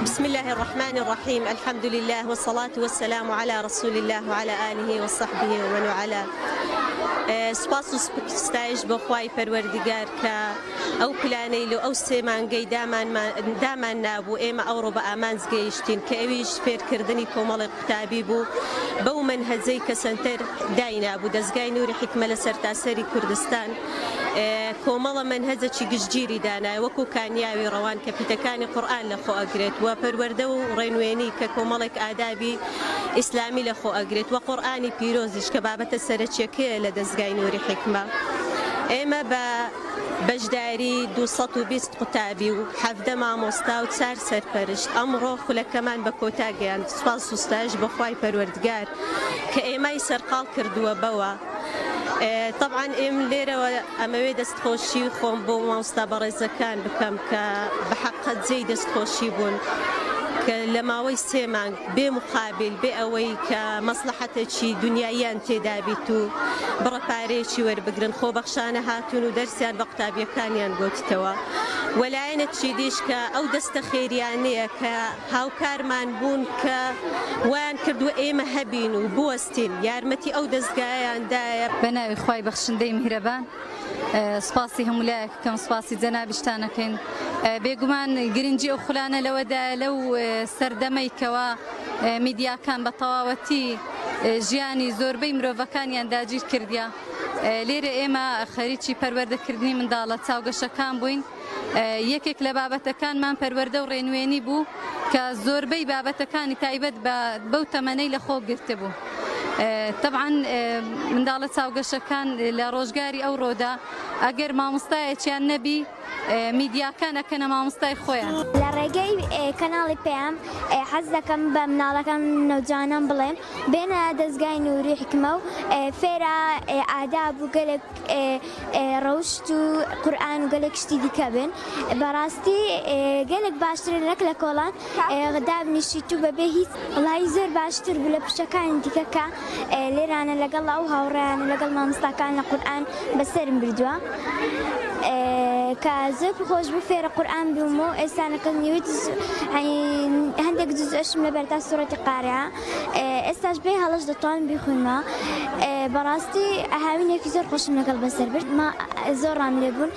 بسم الله الرحمن الرحيم. الحمد لله والصلاة والسلام على رسول الله وعلى آله وصحبه ومن والاه. سپاس و ستایش بۆ خوای پەروەردیگار کە ئەو پلانەی لە ئەو سێ مانگەی دامان نابوو ئێمە ئەوڕۆ بە ئامانج گەیشتین کە ئەویش فێرکردنی کۆمەڵی قوتابی بوو بەو مەنهەجەی کە سەنتەر داینابوو دەستگای نووری حیکمە لە سەرتاسەری کوردستان کۆمەڵە مەنهەجێکی گشتگیری دانایە وەکو کانیاوی ڕەوان کە پیتەکانی قورئان لەخۆ ئەگرێت و پەروەردە و ڕێنوێنی کە کۆمەڵێک ئادابی ئیسلامی لەخۆ ئەگرێت و قورئانی پیرۆزیش کە بابەتە سەرەکیەکەیە لە دەستگای نووری حیکمە. ئێمە بە بەشداری 220 قوتابی و 17 مامۆستا و 4 سەرپەرشت ئەمڕۆ خولەکەمان بە کۆتا گەیاند. سوپاس و ستایش بە خوای پەروەردگار کە ئێمەی سەرقاڵ کردووە بەوە. طبعا ئێم لێرەوە ئەمەوێ دەستخۆشی خۆم بۆ مامۆستا بەڕێزەکان بکەم کە بەحەقەت جێی دەستخۆشی بوون کە لە ماوەی 3 مانگ بێ مقابل بێ ئەوەی کە مەسلحەتێکی دنیاییان تێدا بیت و بڕە پارەیەکی وەربگرن خۆبەخشانە هاتوون و دەرسیان بە قوتابیەکانیان گۆتیتەوە. وەلایەنێکی دیش کە ئەو دەستە خێریانەیە کە هاوکارمان بوون کە ویان کردووە ئێمە هەبین و بوەستین یارمەتی ئەو دەستگایاندایە. بەناوی خوای بەخشندەی میهرەبان سپاسی هەمولایەکەکەم سپاسی جەنابیشتانەکەین. بێگومان گرنگی ئەو خولانە لەوەدا لەو سەردەمەی کەوە میدیاکان بە تەواوەتی ژیانی زۆربەی مرۆڤەکانیان داگیر کردیا. لێرە ئێمە خەریکی پەروەردەکردنی منداڵە چاوگەشەکان بووین. یەکێک لە بابەتەکانمان پەروەردە و ڕێنوێنی بوو کە زۆربەی بابەتەکانی تایبەت بەو تەمەنەی لە خۆ گرتە بوو. طبعا منداڵە چاوگەشەکان لە ڕۆژگاری ئەو ڕۆدا ئەگەر مامۆستایەکیان نەبی میدیاکان ئەکەنە مامۆستای خۆیان. لە ڕێگەی کەناڵی پێم حەز دەکەم بە مناڵەکان نەوجانان بڵێم بێنە دەستگای نووری حیکمە و فێرە ئاداب و گەلێک ڕەوشت و قورئان و گەلێک شتی دیکە بن. بەڕاستی گەلێک باشترن نەک لە کۆڵان دابنیشیت و بەبێ هیچ وڵایی زۆر باشتر بوو لە پشتەکانی دیکەکە لێرانە لەگەڵ ئەو هاوڕێیانە لەگەڵ مامۆستاکان لە قورئان بەسەرم بردووە کە زۆر خۆش بوو فێرە قورئان بووم و ئێستانەکە نیوت هەندێک جزئەشم لە بەردا سوورەتی قارعە ئێستاش بێ هەڵەش دەتوانم بیخوێنمەوە. بەڕاستی هاوینێکی زۆر خۆشم لەگەڵ بەسەر برد زۆر ڕام لێ بوون.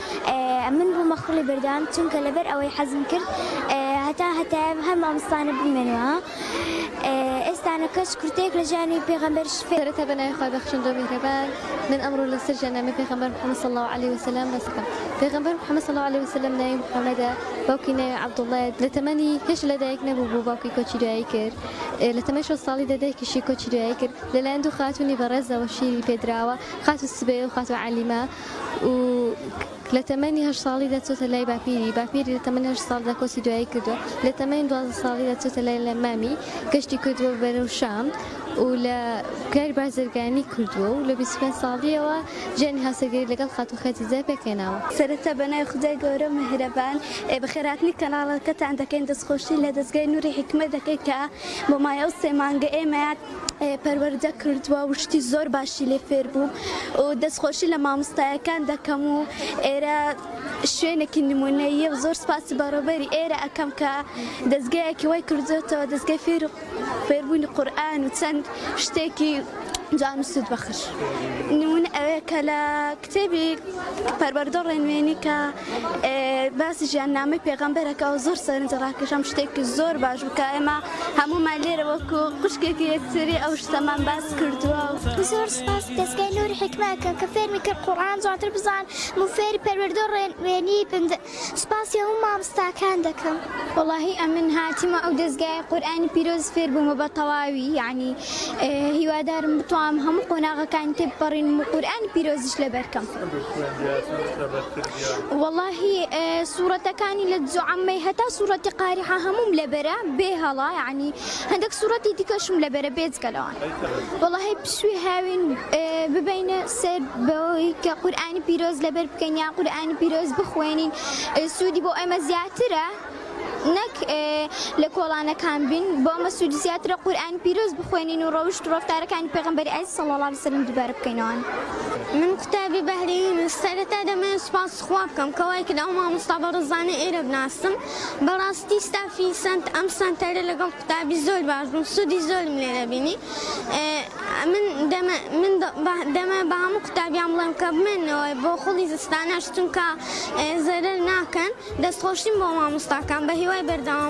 من بوو مەخڵی بردان چونکە لەبەر ئەوەی حەزم کرد هەتا هەر مامۆستانە بمێنەوە. ئێستانەکەش کورتێک لە ژیانی پێغەمبەرش فێرەتە بەناوی خوای بەخشندە و میهرەبان. من ئەمڕۆ لەسەر ژیاننامەی پێغەمبەر محەممەد صلی الله علیه وسلم بەسەکەم. پێغەمبەر محەممەد صلی الله علیه وسلم ناوی محەممەدە، باوکی ناوی عەبدوڵڵایە. لە تەمەنی هێشت لەدایک نەبوو بوو باوکی کۆچی دوایی کرد. لە تەمەنی 6 ساڵیدا دایکیشی کۆچی دوایی کرد. لەلایەن دوو خاتوونی بەڕێزەوە شیری پێدراوە، خاتو سبەیە و خاتو عەلیمە. و لە تەمەنی 8 ساڵیدا چۆتە لای باپیری لە تەمەنی 8 ساڵدا کۆچی دوایی کردووە. لە تەمەنی 12 ساڵیدا چۆتە لای مامی گەشتی کردووە بەرەو شام و لە کاری بازرگانی کردووە و لە 25 ساڵیەوە ژیانی هاوسەرگیری لەگەڵ خاتوو خەدیجە پێکهێناوە. سەرەتا بەناوی خودای گەورە و میهرەبان بەخێرهاتنی کەناڵەکەتان دەکەین دەستخۆشی لە دەستگای نووری حیکمە دەکەین کە بۆ مایە و 3 مانگە ئێمە پەروەردە کردووە و شتی زۆر باشی لێ فێر بووم و دەستخۆشی لە مامۆستایەکان دەکەم و ئێرە شوێنێکی نمونەیە و زۆر سپاسی بەڕێوەبەری ئێرە ئەەکەم کە دەستگایەکی وای کردوێتەوە دەستگای فێربوونی قورئان و چەند شتێکی جوان و سود بەخش. نمونە ئەوەیە کە لە کتێبی پەروەردە ڕێنوێنی کە باسی ژیاننامەی پێغەمبەرەکەەوە زۆر سەرنجڕاکێشەم شتێکی زۆر باش بوو کە ئێمە هەمومان لێرە وەکو خوشکێکی یەکتری ئەو شتەمان باس کردووە. زۆر سپاس دەستگای نووری حیکمەکە کە فێرمی کرد قورئان جوانتر بزان و فێری پەروەردە ڕێنوێنی بن. سپاسی هەموو مامۆستاکان دەکەم. وەڵاهی ئەمن هاتیمە ئەو دەستگای قورئانی پیرۆز فێر بوومە بە تەواوی، یعنی هیوادارم بتوانم هەموو قۆناغەکانی تێ بپەڕین و قورئانی پیرۆزیش لەبەرکەم. وەڵاهی سوورەتەکانی لە جوعەمەی هەتا سوورەتی قاریعە هەمووم لەبەرە بێ هەڵا، یعنی هەندێک سوورەتی دیکەشم لەبەرە بێجگەلەوە. وەڵاهی پشوی هاوین ببینە سەر بەوەی کە قورئانی پیرۆز لەبەر بکەین یان قورئانی پیرۆز بخوێنین سوودی بۆ ئێمە زیاترە نەک لە کۆڵانەکان بین بۆ ئەمە سوودی زیاترە قورئان پیرۆز بخوێنین و ڕەوشت و ڕەفتارەکانی پێغەمبەری عەزیز صلی الله علیه وسلم دووبارە بکەینەوە. من قوتابی بەهرەی سەرەتا دەمەوێت سوپاس خوا بکەم کەوای کە ئەو مامۆستا بەڕێزانە ئێرە بناسم بەڕاستی ستافی ئەم سەنتەرە لەگەڵ قوتابی زۆر باش بووم سوودی زۆرم لێرە بینی من دەمە بە هەموو قوتابیان بڵێم کە بمێنەوە بۆ خۆڵی زستانەش چونکە زەرەر ناکەن دەستخۆشیم بۆ مامۆستاکان بە هیوای بەردەوام